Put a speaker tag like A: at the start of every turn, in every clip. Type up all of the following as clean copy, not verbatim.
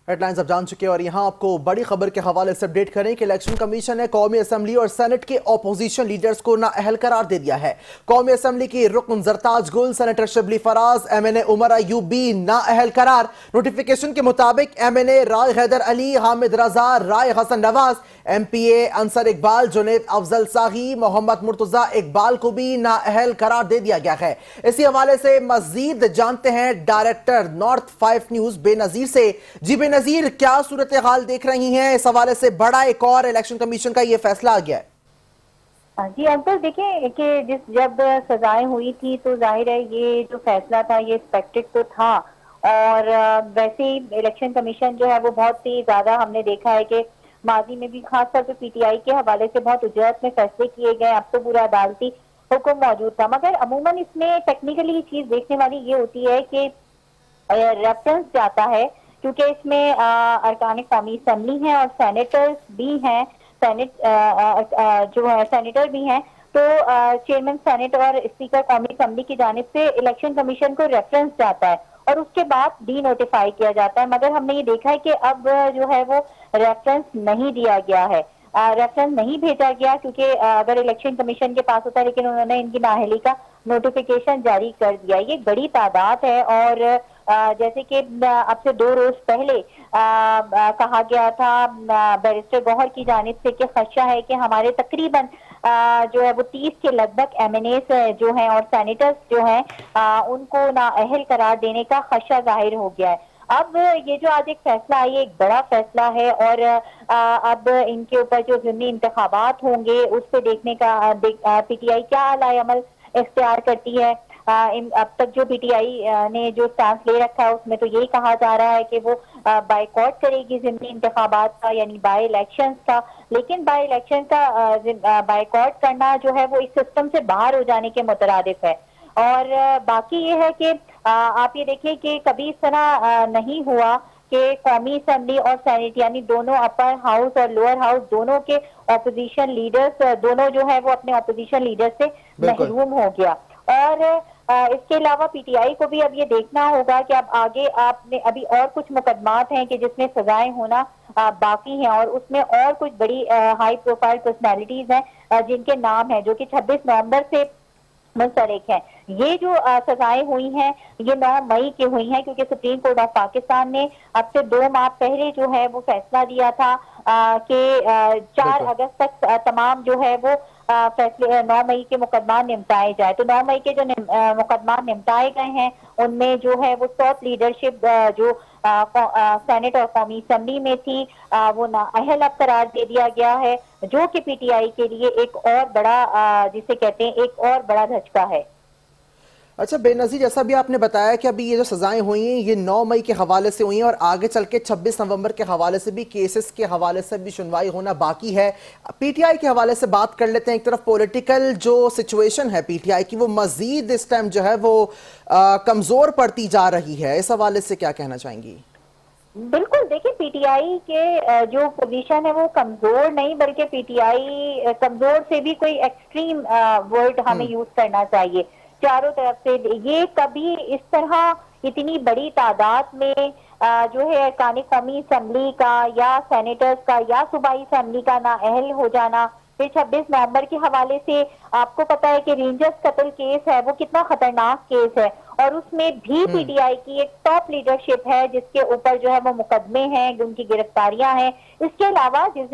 A: Headlines आप जान चुके हैं और यहाँ आपको बड़ी खबर के हवाले से अपडेट करें कि इलेक्शन कमीशन ने कौमी असम्बली और सेनेट के ऑपोजिशन लीडर्स को नाअहल करार दे दिया है। कौमी असम्बली की रुकन जरताज गुल, सेनेटर शिबली फराज, एमएनए उमर अयूबी नाअहल करार। नोटिफिकेशन के मुताबिक एमएनए राय हैदर अली, हामिद रजा, राय हसन नवाज, एमपीए अंसर इकबाल, जुनेद अफजल साही, मोहम्मद मुर्तजा इकबाल को भी नाअहल करार दे दिया गया है। इसी हवाले से मजीद जानते हैं डायरेक्टर नॉर्थ 5 न्यूज बेनजीर से। जी बेनजीर, क्या सूरत हाल देख रही हैं? इस हवाले से बड़ा एक और इलेक्शन कमीशन का यह फैसला आ गया है।
B: जी अंकल, देखिए कि जब सजाएं हुई थी तो जाहिर है ये जो फैसला था ये एक्सपेक्टेड तो था। और वैसे ही इलेक्शन कमीशन जो है वो बहुत ही ज्यादा हमने देखा है कि माजी में भी खासतौर पर पीटीआई के हवाले से बहुत उजरत में फैसले किए गए। अब तो पूरा अदालती हुक्म मौजूद था, मगर अमूमन इसमें टेक्निकली चीज देखने वाली ये होती है कि रेफरेंस जाता है, क्योंकि इसमें अरकान कौमी असम्बली हैं और सेनेटर्स भी हैं, जो है सेनेटर भी हैं। तो चेयरमैन सेनेट और स्पीकर कौमी असम्बली की जानिब से इलेक्शन कमीशन को रेफरेंस जाता है और उसके बाद डी नोटिफाई किया जाता है। मगर हमने ये देखा है कि अब जो है वो रेफरेंस नहीं दिया गया है, रेफरेंस नहीं भेजा गया, क्योंकि अगर इलेक्शन कमीशन के पास होता है, लेकिन उन्होंने इनकी नाअहली का नोटिफिकेशन जारी कर दिया। ये बड़ी तादाद है और जैसे कि अब से 2 रोज पहले कहा गया था बैरिस्टर गौहर की जानिब से कि खदशा है कि हमारे तकरीबन जो है वो 30 के लगभग एमएनएस जो हैं और सेनेटर्स जो हैं उनको नाअहल करार देने का खदशा जाहिर हो गया है। अब ये जो आज एक फैसला आई है, एक बड़ा फैसला है और अब इनके ऊपर जो ज़िमनी इंतखाबात होंगे उस पर देखने का पीटीआई क्या अलाए अमल इख्तियार करती है। अब तक जो पीटीआई ने जो स्टांस ले रखा है उसमें तो यही कहा जा रहा है कि वो बाइकआउट करेगी ज़िमनी इंतखाबात का, यानी बाई इलेक्शंस का। लेकिन बाई इलेक्शन का बाइकआउट करना जो है वो इस सिस्टम से बाहर हो जाने के मुतरादिफ है। और बाकी ये है कि आप ये देखिए कि कभी इस तरह नहीं हुआ कि कौमी असम्बली और सेनेट यानी दोनों अपर हाउस और लोअर हाउस दोनों के ऑपोजिशन लीडर्स दोनों जो है वो अपने ऑपोजिशन लीडर से महरूम हो गया। और इसके अलावा पीटीआई को भी अब ये देखना होगा कि अब आगे आपने अभी और कुछ मुकदमात हैं कि जिसमें सजाएं होना बाकी हैं और उसमें और कुछ बड़ी हाई प्रोफाइल पर्सनैलिटीज हैं जिनके नाम हैं जो कि 26 नवंबर से मुंसलिक है। ये जो सजाएं हुई हैं ये 9 मई की हुई हैं, क्योंकि सुप्रीम कोर्ट ऑफ पाकिस्तान ने अब से 2 माह पहले जो है वो फैसला दिया था कि 4 अगस्त तक तमाम जो है वो फैसले 9 मई के मुकदमा निपटाए जाए। तो 9 मई के जो मुकदमा निपटाए गए हैं उनमें जो है वो टॉप लीडरशिप जो सेनेट और कौमी असम्बली में थी वो नाअहल अब करार दे दिया गया है, जो कि पीटीआई के लिए एक और बड़ा जिसे कहते हैं एक और बड़ा धचका है।
A: अच्छा बेनजीर, जैसा भी आपने बताया कि अभी ये जो सजाएं हुई हैं ये 9 मई के हवाले से हुई हैं और आगे चल के 26 नवंबर के हवाले से भी केसेस के हवाले से भी सुनवाई होना बाकी है। पीटीआई के हवाले से बात कर लेते हैं। एक तरफ पॉलिटिकल जो सिचुएशन है पीटीआई की वो मजीद इस टाइम जो है वो कमजोर पड़ती जा रही है, इस हवाले से क्या कहना चाहेंगी?
B: बिल्कुल, देखिए पीटीआई के जो पोजीशन है वो कमजोर नहीं, बल्कि पीटीआई कमजोर से भी कोई एक्सट्रीम वर्ड हमें यूज करना चाहिए। चारों तरफ से ये कभी इस तरह इतनी बड़ी तादाद में जो है अरकान कौमी असम्बली का या सेनेटर्स का या सूबाई असम्बली का नाअहल हो जाना। फिर 26 नवंबर के हवाले से आपको पता है कि रेंजर्स कत्ल केस है वो कितना खतरनाक केस है और उसमें भी पीटीआई की एक टॉप लीडरशिप है जिसके ऊपर जो है वो मुकदमे हैं, उनकी गिरफ्तारियां हैं। इसके अलावा जिस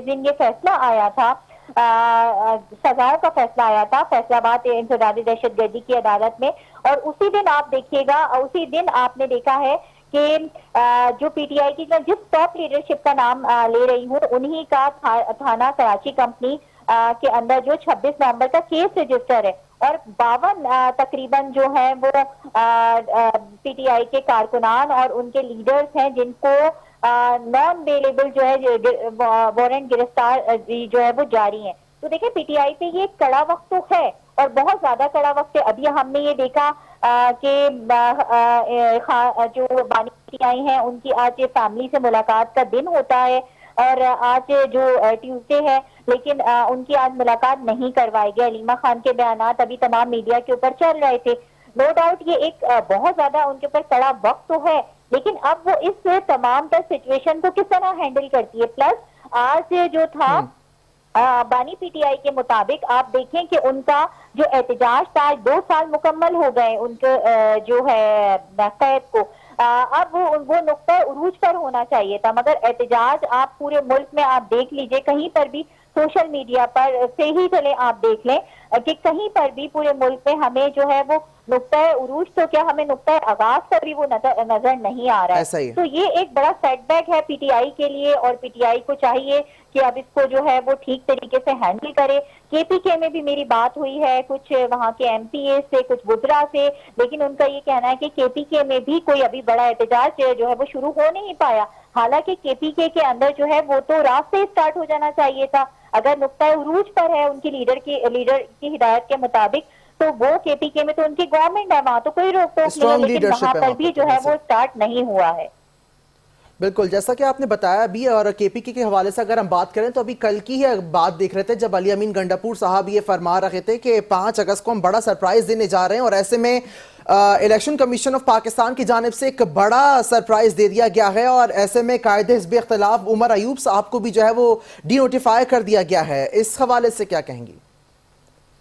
B: दिन ये फैसला आया था, सजाओं का फैसला आया था फैसलाबाद इंसदादी दहशतगर्दी की अदालत में, और उसी दिन आप देखिएगा, उसी दिन आपने देखा है कि जो पीटीआई की जिस टॉप लीडरशिप का नाम ले रही हूँ उन्हीं का थाना कराची कंपनी के अंदर जो 26 नवंबर का केस रजिस्टर है और 52 तकरीबन जो है वो पीटीआई के कारकुनान और उनके लीडर्स हैं जिनको नॉन अवेलेबल जो है वारंट गिरफ्तार जो है वो जारी है। तो देखिए पीटीआई पे ये कड़ा वक्त तो है और बहुत ज्यादा कड़ा वक्त है। अभी हमने ये देखा कि जो बानी पीटीआई हैं उनकी आज फैमिली से मुलाकात का दिन होता है और आज जो ट्यूसडे है, लेकिन उनकी आज मुलाकात नहीं करवाई गई। अलीमा खान के बयानात अभी तमाम मीडिया के ऊपर चल रहे थे। नो डाउट ये एक बहुत ज्यादा उनके ऊपर कड़ा वक्त तो है, लेकिन अब वो इस तमाम तर सिचुएशन को किस तरह हैंडल करती है। प्लस आज जो था बानी पीटीआई के मुताबिक आप देखें कि उनका जो एहतजाज था 2 साल मुकम्मल हो गए उनके जो है कैद को। अब वो नुक्ता उरूज पर होना चाहिए था, मगर एहतजाज आप पूरे मुल्क में आप देख लीजिए, कहीं पर भी सोशल मीडिया पर से ही चले आप देख लें कि कहीं पर भी पूरे मुल्क में हमें जो है वो नुक्ता उरूज तो क्या हमें नुक्ता आगाज पर भी वो नजर नहीं आ रहा है। तो ये एक बड़ा सेटबैक है पीटीआई के लिए, और पीटीआई को चाहिए कि अब इसको जो है वो ठीक तरीके से हैंडल करे। केपीके में भी मेरी बात हुई है कुछ वहां के एमपीए से, कुछ वुज़रा से, लेकिन उनका ये कहना है कि केपीके में भी कोई अभी बड़ा एहतजाज जो है वो शुरू हो नहीं पाया। हालांकि केपीके के अंदर जो है वो तो रात से स्टार्ट हो जाना चाहिए था। अगर नुक्ता उरूज पर है उनकी लीडर की हिदायत के मुताबिक, तो वो केपीके में तो उनकी गवर्नमेंट है, वहां तो कोई रोक टोक नहीं है, लेकिन वहां पर भी जो है वो स्टार्ट नहीं हुआ है।
A: बिल्कुल, जैसा कि आपने बताया अभी, और केपीके के हवाले से अगर हम बात करें तो अभी कल की ही बात देख रहे थे जब अली अमीन गंडापुर साहब ये फरमा रहे थे कि 5 अगस्त को हम बड़ा सरप्राइज देने जा रहे हैं, और ऐसे में इलेक्शन कमीशन ऑफ पाकिस्तान की जानिब से एक बड़ा सरप्राइज दे दिया गया है, और ऐसे में कायदे हिज़्ब इख्तिलाफ उमर अयूब साहब को भी जो है वो डीनोटिफाई कर दिया गया है। इस हवाले से क्या कहेंगी?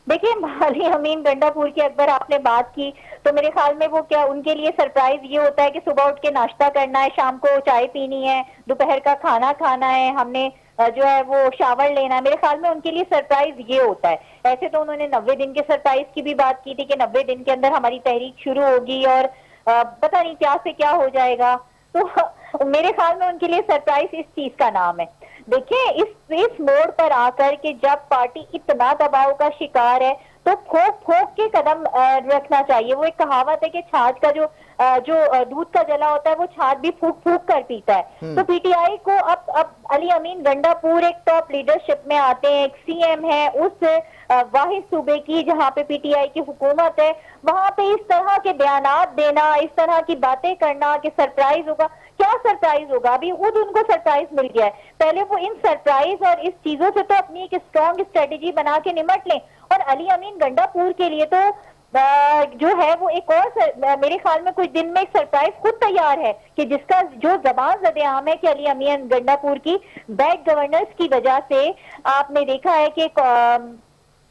B: देखिए, अली अमीन गंडापुर की अगर आपने बात की तो मेरे ख्याल में वो क्या उनके लिए सरप्राइज ये होता है कि सुबह उठ के नाश्ता करना है, शाम को चाय पीनी है, दोपहर का खाना खाना है, हमने जो है वो शावर लेना है। मेरे ख्याल में उनके लिए सरप्राइज ये होता है। ऐसे तो उन्होंने 90 दिन के सरप्राइज की भी बात की थी कि 90 दिन के अंदर हमारी तहरीक शुरू होगी और पता नहीं क्या से क्या हो जाएगा। तो मेरे ख्याल में उनके लिए सरप्राइज इस चीज का नाम है। देखिए, इस मोड़ पर आकर के जब पार्टी इतना दबाव का शिकार है तो ठोक ठोक के कदम रखना चाहिए। वो एक कहावत है कि छाछ का जो दूध का जला होता है वो छाछ भी फूक फूक कर पीता है। तो पीटीआई को अब अली अमीन गंडापुर एक टॉप लीडरशिप में आते हैं, एक सीएम है उस वाहिद सूबे की जहां पे पीटीआई की हुकूमत है, वहां पे इस तरह के बयानात देना, इस तरह की बातें करना कि सरप्राइज होगा। क्या सरप्राइज होगा? अभी खुद उनको सरप्राइज मिल गया है। पहले वो इन सरप्राइज और इस चीजों से तो अपनी एक स्ट्रॉन्ग स्ट्रेटेजी बना के निमट लें। और अली अमीन गंडापुर के लिए तो जो है वो एक और मेरे ख्याल में कुछ दिन में एक सरप्राइज खुद तैयार है कि जिसका जो जबान ज़द-ए-आम है कि अली अमीन गंडापुर की बैड गवर्नेंस की वजह से आपने देखा है कि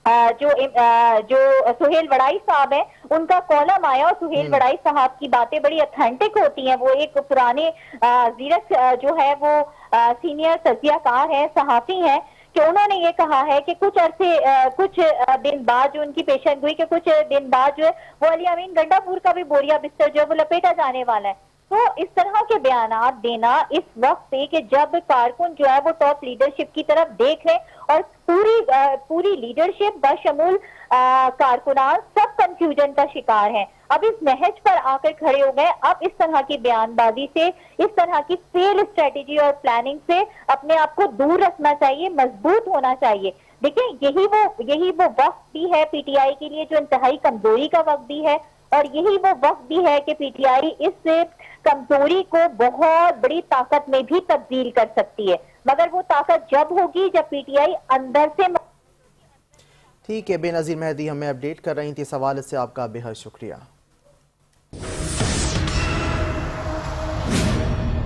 B: जो सुहेल वड़ाई साहब है उनका कॉलम आया, और सुहेल वड़ाई साहब की बातें बड़ी ऑथेंटिक होती हैं। वो एक पुराने जीरक जो है वो सीनियर तज्जियाकार है, सहाफी हैं, कि उन्होंने ये कहा है कि कुछ दिन बाद जो उनकी पेशन हुई कि कुछ दिन बाद जो है वो अली अमीन गंडापुर का भी बोरिया बिस्तर जो है वो लपेटा जाने वाला है। तो इस तरह के बयानात देना इस वक्त पे कि जब कारकुन जो है वो टॉप लीडरशिप की तरफ देख रहे और पूरी लीडरशिप बशमूल कारकुनान सब कंफ्यूजन का शिकार हैं। अब इस नहज पर आकर खड़े हो गए। अब इस तरह की बयानबाजी से, इस तरह की फेल स्ट्रेटेजी और प्लानिंग से अपने आप को दूर रखना चाहिए, मजबूत होना चाहिए। देखिए, यही वो वक्त भी है पीटीआई के लिए जो इंतहाई कमजोरी का वक्त भी है, और यही वो वक्त भी है कि पीटीआई इस कमजोरी को बहुत बड़ी ताकत में भी तब्दील कर सकती है, मगर वो ताकत जब होगी जब पीटीआई अंदर से।
A: ठीक है, बेनज़ीर मेहदी हमें अपडेट कर रही थी। इस हवाले से आपका बेहद शुक्रिया।